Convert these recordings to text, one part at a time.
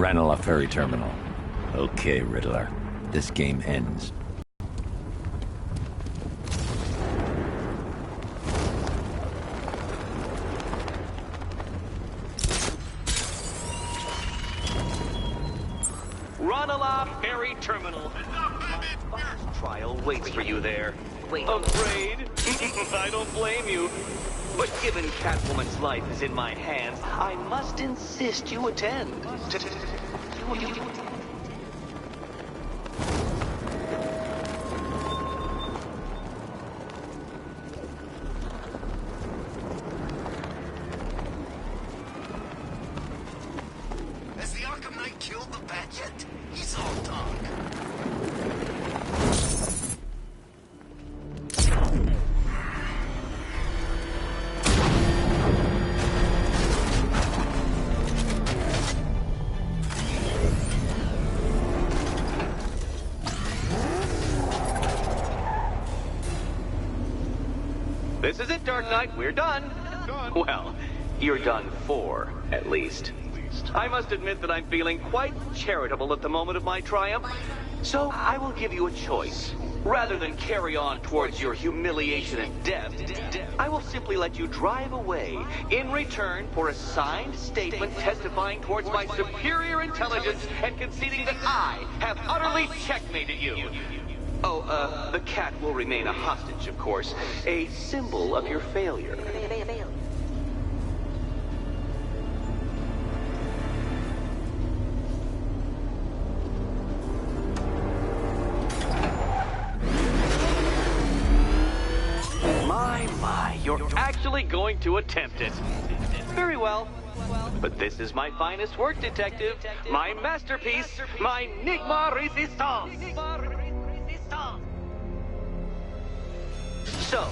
Ranelagh Ferry Terminal. Okay, Riddler. This game ends. Ranelagh Ferry Terminal. Trial waits for you there. Afraid? I don't blame you. But given Catwoman's life is in my hands, I must insist you attend. Has the Arkham Knight killed the bat yet? He's all talk. This is it, Dark Knight. We're done. Well, you're done for, at least. I must admit that I'm feeling quite charitable at the moment of my triumph. So I will give you a choice. Rather than carry on towards your humiliation and death, I will simply let you drive away in return for a signed statement testifying towards my superior intelligence and conceding that I have utterly checkmated you. Oh, the cat will remain a hostage, of course. A symbol of your failure. My, you're actually going to attempt it. Very well. But this is my finest work, Detective. My masterpiece, my Enigma Resistance. So,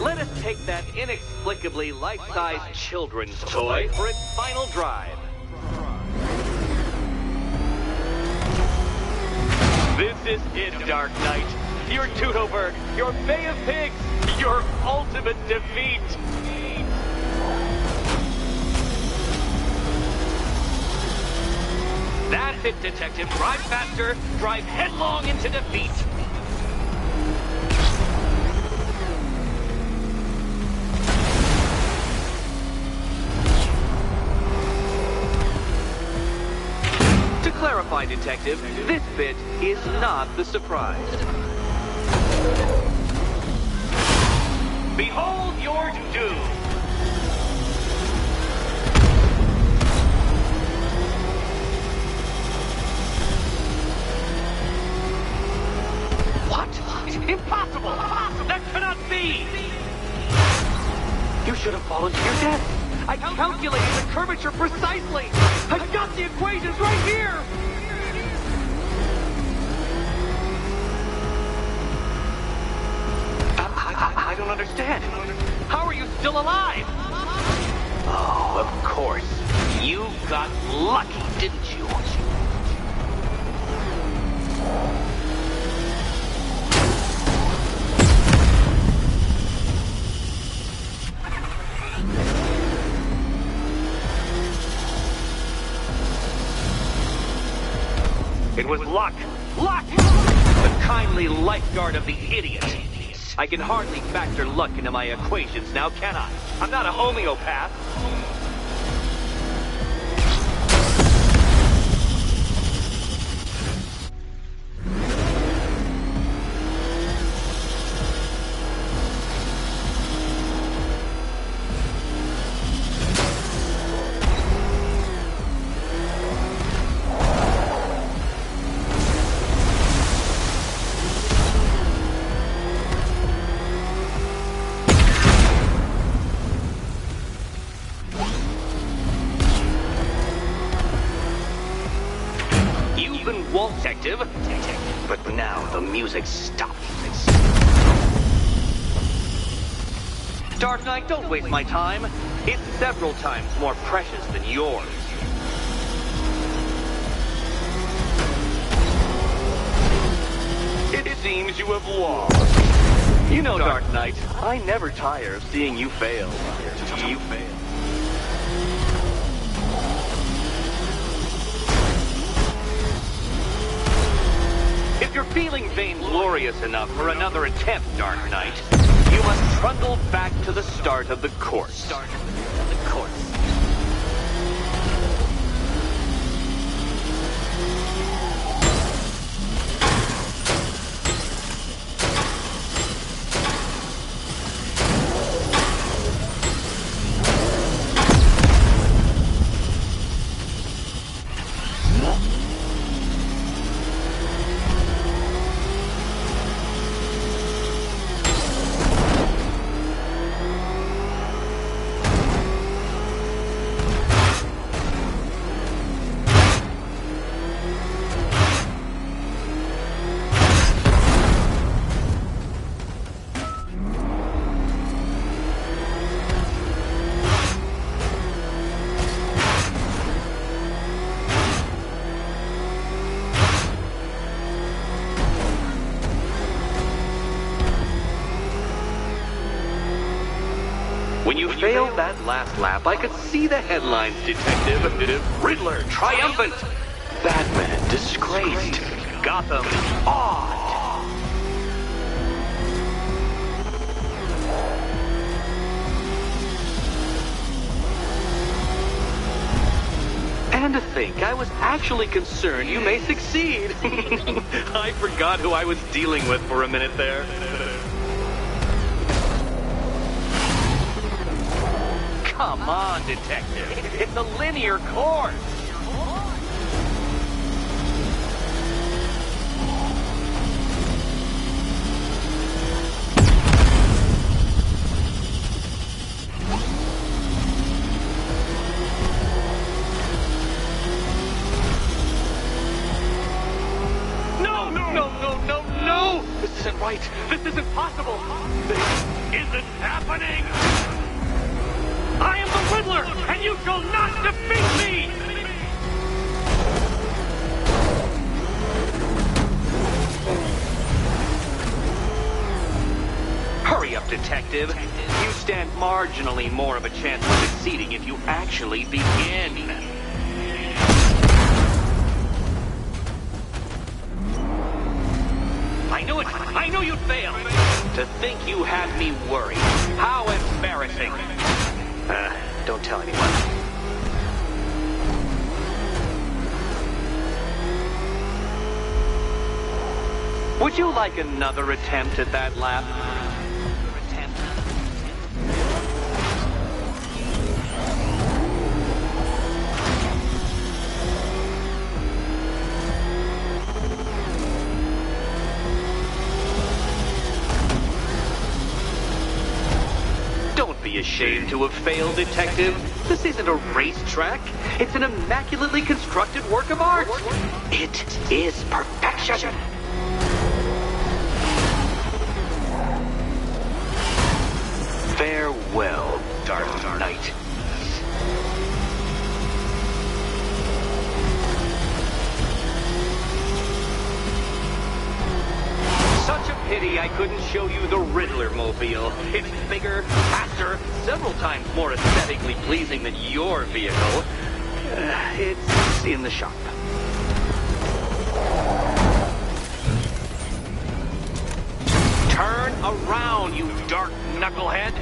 let us take that inexplicably life-sized children's toy for its final drive. This is it, Dark Knight. Your Teutoburg, your Bay of Pigs, your ultimate defeat. That's it, Detective. Drive faster, drive headlong into defeat. To clarify, Detective, this bit is not the surprise. Behold your doom! What? Impossible! That cannot be! You should have fallen to your death. I calculated the curvature precisely. I've got the equations right here! I don't understand. How are you still alive? Oh, of course. You got lucky, didn't you? It was luck. Luck! The kindly lifeguard of the idiot. I can hardly factor luck into my equations now, can I? I'm not a homeopath. Detective. But now the music stops. Dark Knight, don't waste my time. It's several times more precious than yours. It seems you have lost. You know, Dark Knight, I never tire of seeing you fail. You fail. If you're feeling vainglorious enough for another attempt, Dark Knight, you must trundle back to the start of the course. When you failed that last lap, I could see the headlines, Detective. Riddler triumphant. Batman disgraced. Gotham awed. And to think, I was actually concerned you may succeed. I forgot who I was dealing with for a minute there. Come on, Detective. It's a linear course. No! This isn't right. This isn't possible. This isn't happening. I am the Riddler, and you shall not defeat me! Hurry up, Detective. You stand marginally more of a chance of succeeding if you actually begin. I knew you'd fail. To think you had me worried. How embarrassing. Don't tell anyone. Would you like another attempt at that lap? Be ashamed to have failed, Detective. This isn't a racetrack. It's an immaculately constructed work of art. It is perfection. Farewell, Dark Knight. Such a pity I couldn't show you the Riddler mobile. It's bigger, faster, several times more aesthetically pleasing than your vehicle. It's in the shop. Turn around, you dark knucklehead.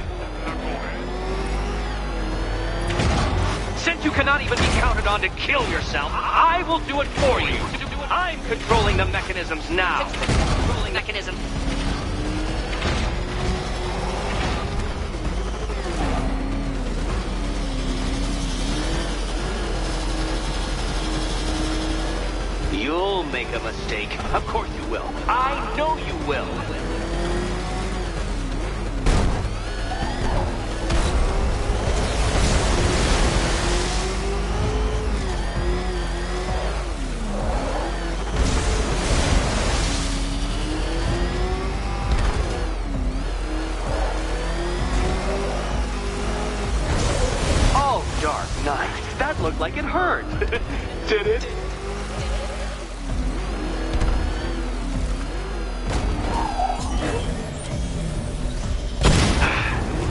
Since you cannot even be counted on to kill yourself, I will do it for you. I'm controlling the mechanisms now. Mechanism. You'll make a mistake. Of course you will. I know you will. Dark Knight. That looked like it hurt. Did it?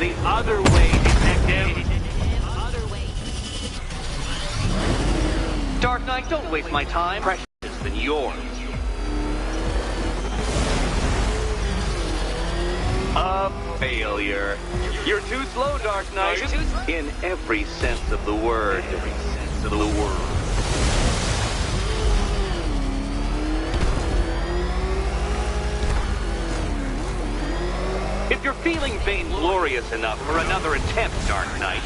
The other way, Detective. Dark Knight, don't waste my time. Precious than yours. A failure. You're too slow, Dark Knight. In every sense of the word. If you're feeling vainglorious enough for another attempt, Dark Knight,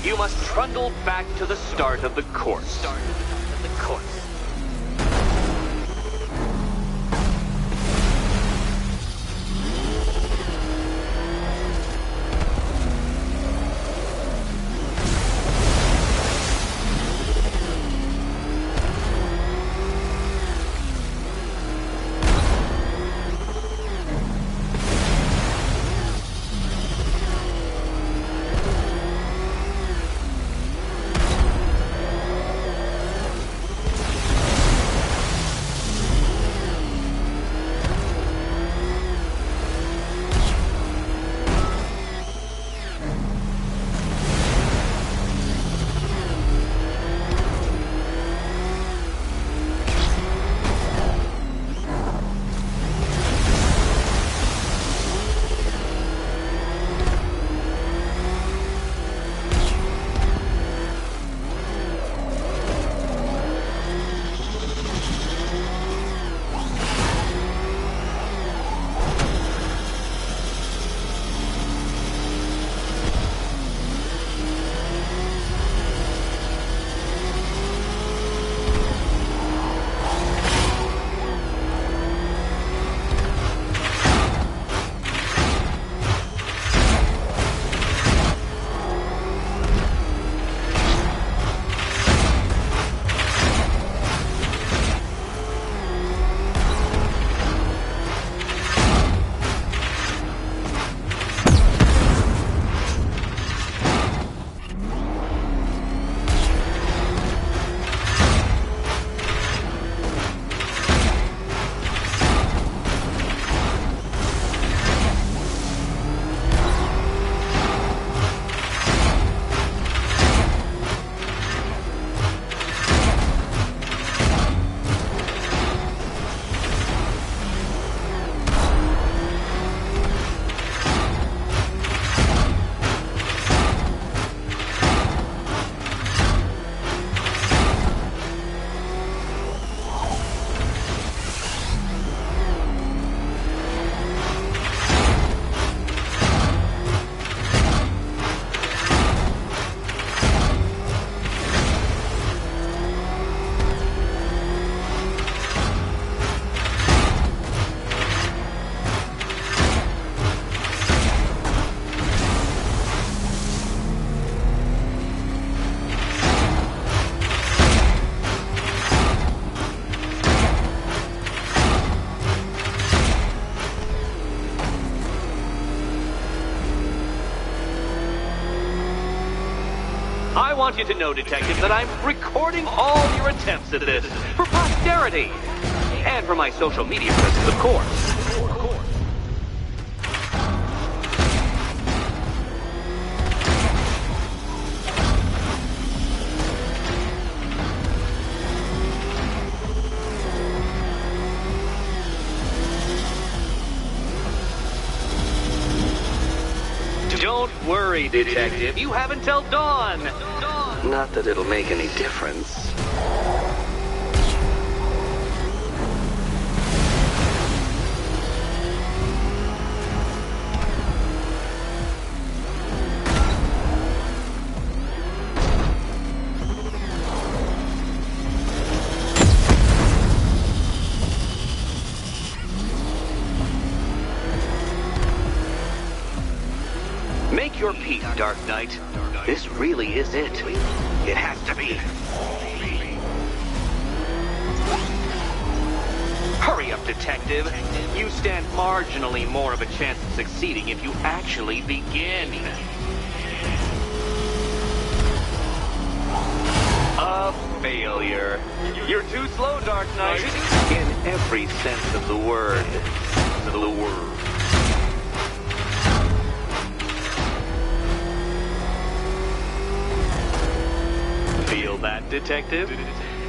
you must trundle back to the start of the course. I want you to know, Detective, that I'm recording all your attempts at this for posterity. And for my social media presence, of course. Don't worry, Detective. You have until dawn. Not that it'll make any difference. Make your peace, Dark Knight. This really is it. It has to be. Hurry up, Detective. You stand marginally more of a chance of succeeding if you actually begin. A failure. You're too slow, Dark Knight. In every sense of the word. Feel that, Detective?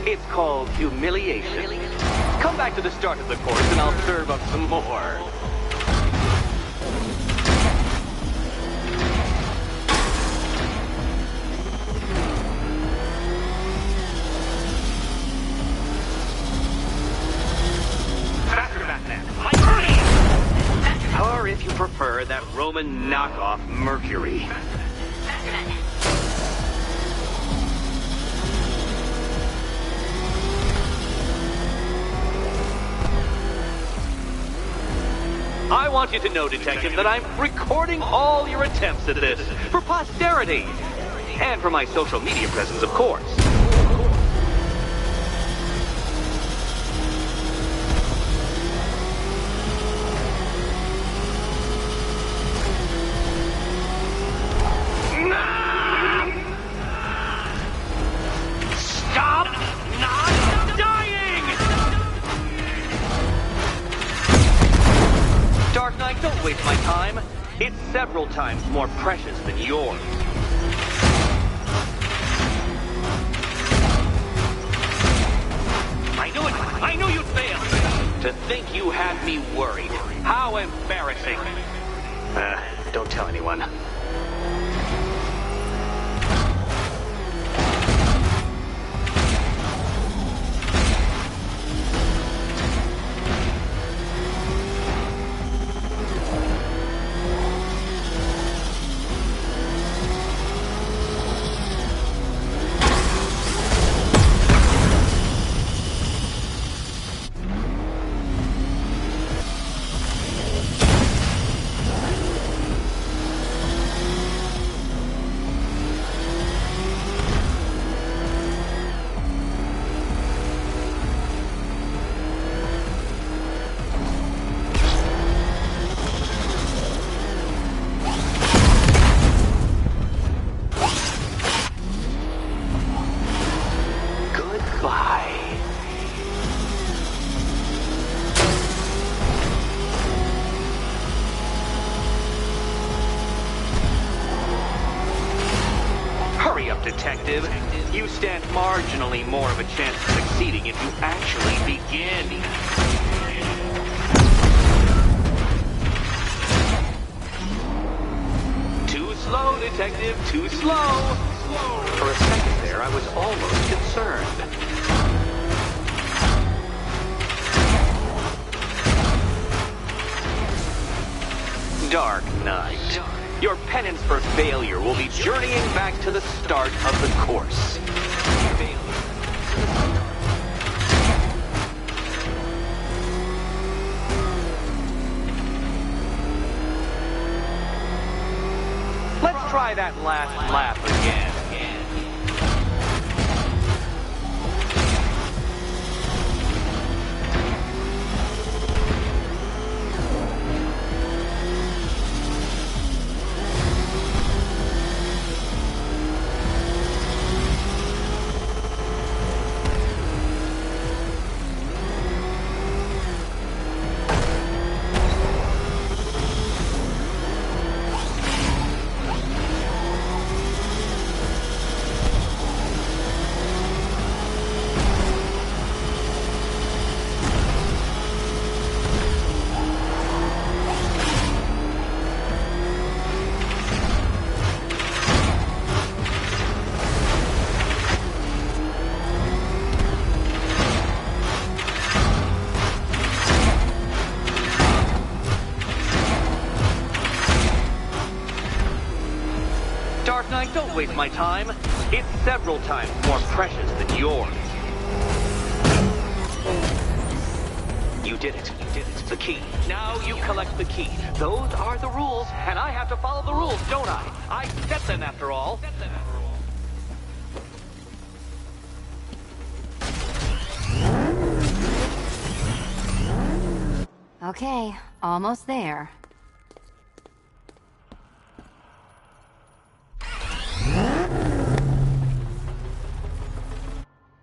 It's called humiliation. Come back to the start of the course and I'll serve up some more. Catwoman knockoff Mercury. I want you to know, Detective, that I'm recording all your attempts at this for posterity. And for my social media presence, of course. Stop not dying! Dark Knight, don't waste my time. It's several times more precious than yours. I knew it! I knew you'd fail! To think you had me worried. How embarrassing. Don't tell anyone. Detective, you stand marginally more of a chance of succeeding if you actually begin. Too slow, Detective, too slow. For a second there, I was almost concerned. Dark Knight. Your penance for failure will be journeying back to the start of the course. Let's try that last lap again. Dark Knight, don't waste my time. It's several times more precious than yours. You did it. You did it. The key. Now you collect the key. Those are the rules, and I have to follow the rules, don't I? I set them after all. Okay, almost there.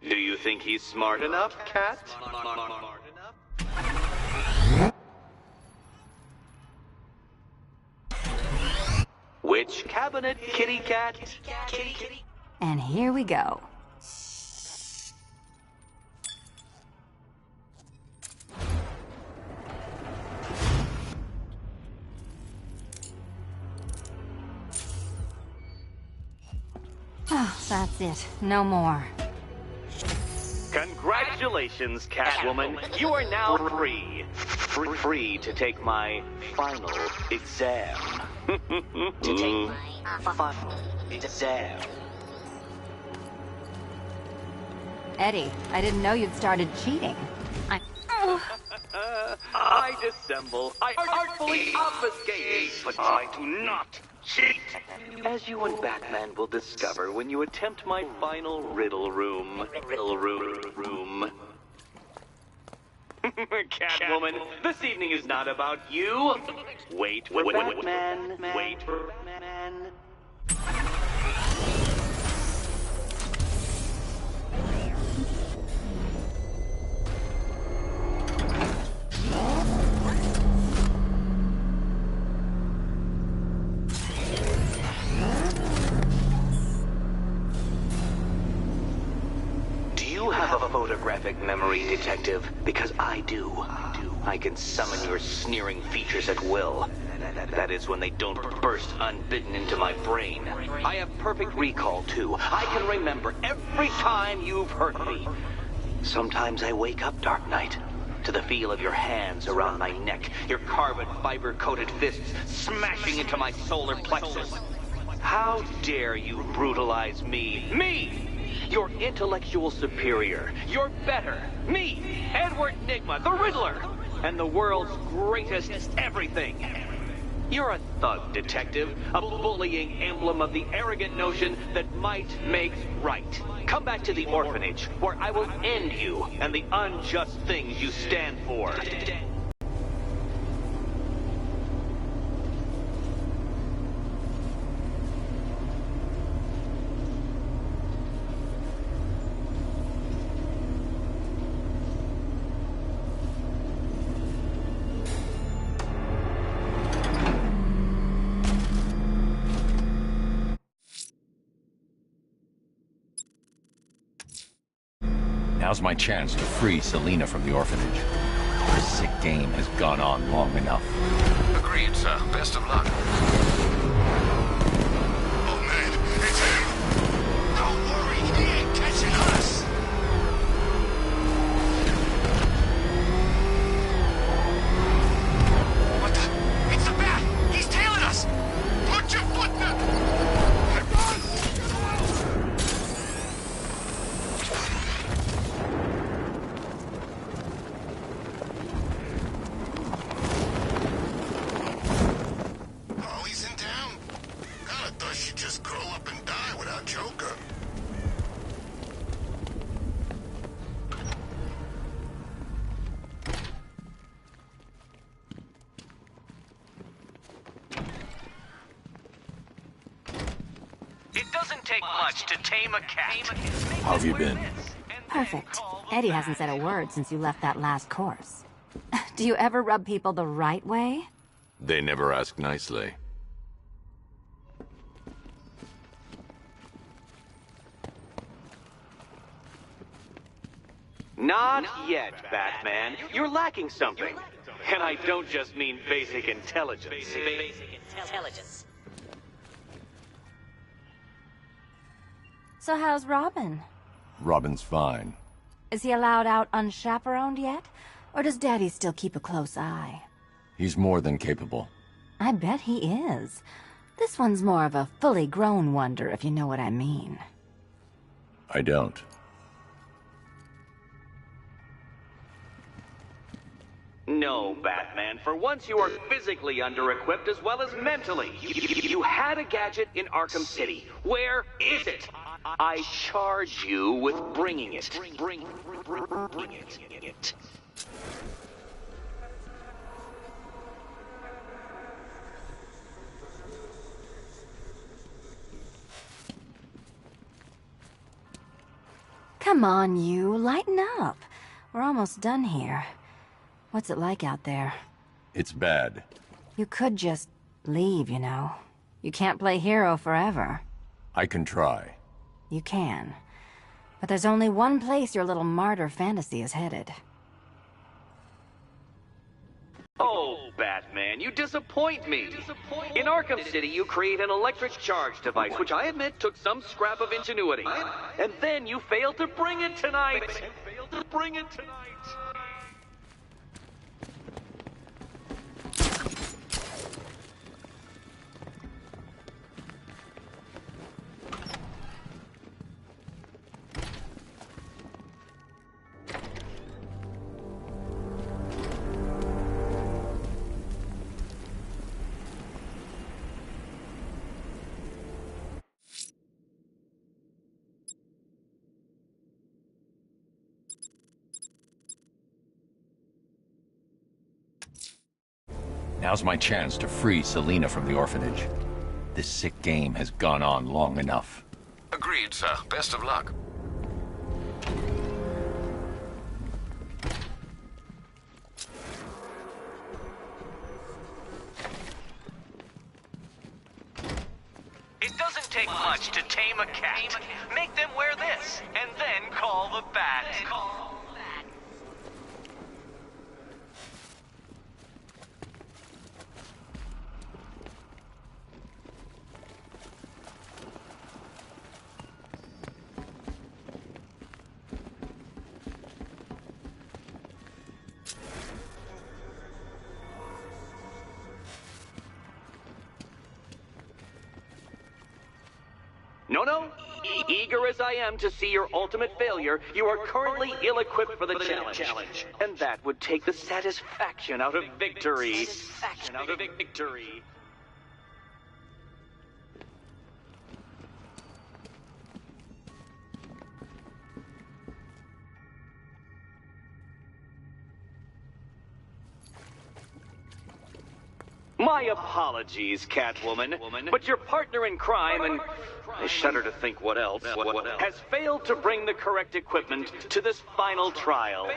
Do you think he's smart enough, Cat? Which cabinet, kitty cat? Kitty. And here we go. Oh, that's it. No more. Congratulations, Catwoman. You are now free. Free to take my final exam. To take my fun down. Eddie, I didn't know you'd started cheating. I dissemble. I artfully obfuscate, but I do not cheat. As you and Batman will discover when you attempt my final riddle room. Catwoman, this evening is not about you. Wait, Batman. Wait, Batman. Do you have a photographic memory, Detective? Because I do. I can summon your sneering features at will. That is when they don't burst unbidden into my brain. I have perfect recall, too. I can remember every time you've hurt me. Sometimes I wake up, Dark Knight, to the feel of your hands around my neck, your carbon fiber-coated fists smashing into my solar plexus. How dare you brutalize me? Me! Your intellectual superior. You're better. Me, Edward Nygma, the Riddler, and the world's greatest everything. You're a thug, Detective, a bullying emblem of the arrogant notion that might makes right. Come back to the orphanage, where I will end you and the unjust things you stand for. Now's my chance to free Selina from the orphanage. Her sick game has gone on long enough. Agreed, sir. Best of luck. Oh, man. It's him! Don't worry, he ain't catching us! What the? It's the bat! He's tailing us! Put your foot down! Oh, he's in town? Kinda thought she'd just curl up and die without Joker. It doesn't take much to tame a cat. How have you been? Perfect. Eddie hasn't said a word since you left that last course. Do you ever rub people the right way? They never ask nicely. Not yet, Batman. You're lacking something. And I don't just mean basic intelligence. So how's Robin? Robin's fine. Is he allowed out unchaperoned yet? Or does Daddy still keep a close eye? He's more than capable. I bet he is. This one's more of a fully grown wonder, if you know what I mean. I don't. No, Batman. For once, you are physically under-equipped as well as mentally. You had a gadget in Arkham City. Where is it? I charge you with bringing it. Bring it. Come on, you. Lighten up. We're almost done here. What's it like out there? It's bad. You could just leave, you know. You can't play hero forever. I can try. You can. But there's only one place your little martyr fantasy is headed. Oh, Batman, you disappoint me. In Arkham City, you create an electric charge device, which I admit took some scrap of ingenuity. And then you failed to bring it tonight. Now's my chance to free Selina from the orphanage. This sick game has gone on long enough. Agreed, sir. Best of luck. It doesn't take much to tame a cat. Make them wear this, and then call the bat. No. Eager as I am to see your ultimate failure, you are currently ill-equipped for the challenge. And that would take the satisfaction out of victory. My apologies, Catwoman, but your partner in crime, and I shudder to think what else, has failed to bring the correct equipment to this final trial.